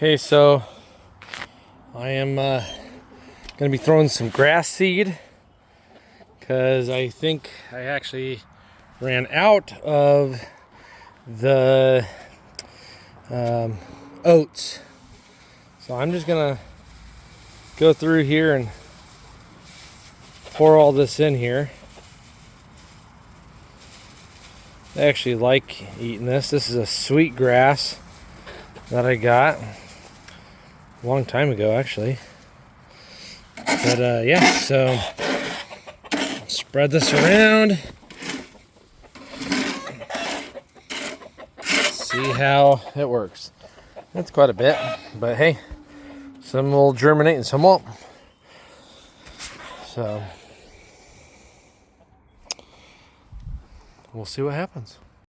Okay, so I am going to be throwing some grass seed because I think I actually ran out of the oats. So I'm just going to go through here and pour all this in here. I actually like eating this. This is a sweet grass that I got a long time ago, actually. But yeah, so spread this around. See how it works. That's quite a bit, but hey, some will germinate and some won't. So we'll see what happens.